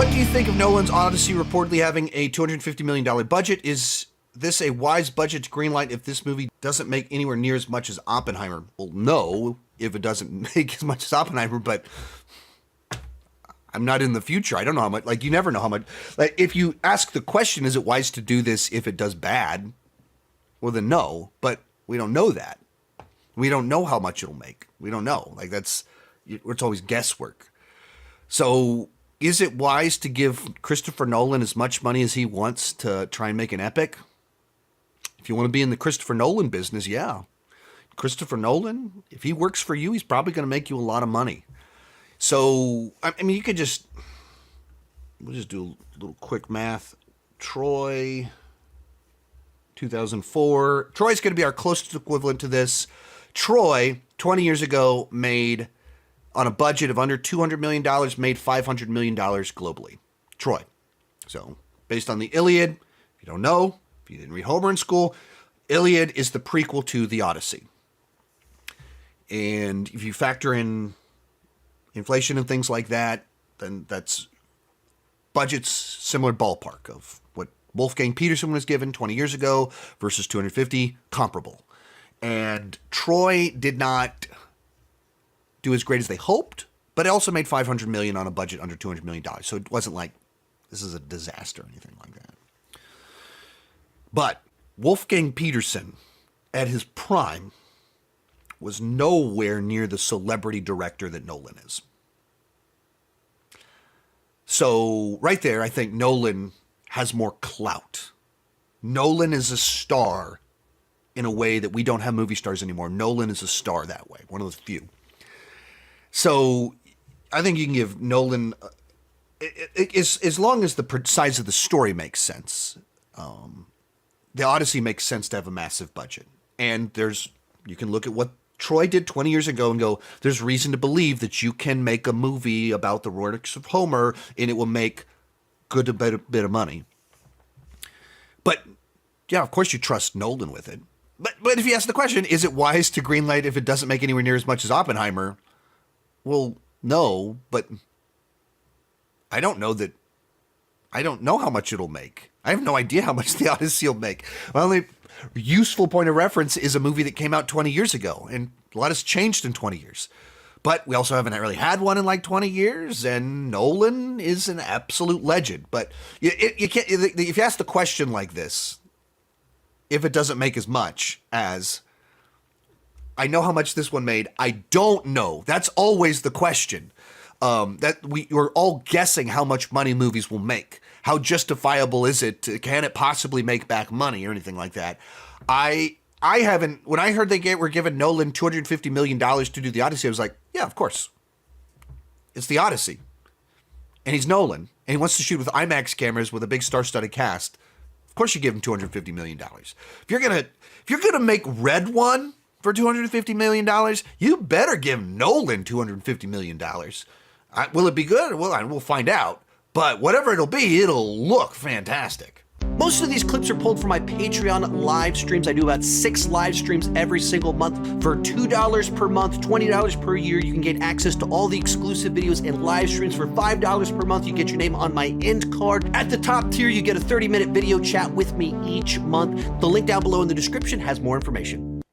What do you think of Nolan's Odyssey reportedly having a $250 million budget? Is this a wise budget to greenlight if this movie doesn't make anywhere near as much as Oppenheimer? Well, no, if it doesn't make as much as Oppenheimer, but I'm not in the future. I don't know how much. Like, you never know how much. Like, if you ask the question, is it wise to do this if it does bad? Well, then no, but we don't know that. We don't know how much it'll make. We don't know. Like, it's always guesswork. So is it wise to give Christopher Nolan as much money as he wants to try and make an epic? If you want to be in the Christopher Nolan business, yeah. Christopher Nolan, if he works for you, he's probably going to make you a lot of money. So, I mean, we'll just do a little quick math. Troy, 2004. Troy's going to be our closest equivalent to this. Troy, 20 years ago, made, on a budget of under $200 million, made $500 million globally. Troy. So, based on the Iliad, if you don't know, if you didn't read Homer in school, Iliad is the prequel to the Odyssey. And if you factor in inflation and things like that, then that's budget's similar ballpark of what Wolfgang Peterson was given 20 years ago versus 250, comparable. And Troy did not do as great as they hoped, but it also made $500 million on a budget under $200 million. So it wasn't like this is a disaster or anything like that. But Wolfgang Peterson, at his prime, was nowhere near the celebrity director that Nolan is. So right there, I think Nolan has more clout. Nolan is a star in a way that we don't have movie stars anymore. Nolan is a star that way, one of those few. So I think you can give Nolan, as long as the size of the story makes sense. The Odyssey makes sense to have a massive budget. And you can look at what Troy did 20 years ago and go, there's reason to believe that you can make a movie about the works of Homer and it will make a bit of money. But yeah, of course you trust Nolan with it. But if you ask the question, is it wise to greenlight if it doesn't make anywhere near as much as Oppenheimer? Well, no, but I don't know how much it'll make. I have no idea how much the Odyssey will make. My only useful point of reference is a movie that came out 20 years ago, and a lot has changed in 20 years. But we also haven't really had one in like 20 years, and Nolan is an absolute legend. But you can't, if you ask the question like this, if it doesn't make as much as, I know how much this one made, I don't know. That's always the question. That we're all guessing how much money movies will make. How justifiable is it? Can it possibly make back money or anything like that? I haven't, when I heard they were giving Nolan $250 million to do the Odyssey, I was like, yeah, of course. It's the Odyssey. And he's Nolan. And he wants to shoot with IMAX cameras with a big star-studded cast. Of course you give him $250 million. If you're gonna make Red One for $250 million, you better give Nolan $250 million. Will it be good? Well, we'll find out. But whatever it'll be, it'll look fantastic. Most of these clips are pulled from my Patreon live streams. I do about 6 live streams every single month. For $2 per month, $20 per year, you can get access to all the exclusive videos and live streams. For $5 per month, you get your name on my end card. At the top tier, you get a 30-minute video chat with me each month. The link down below in the description has more information.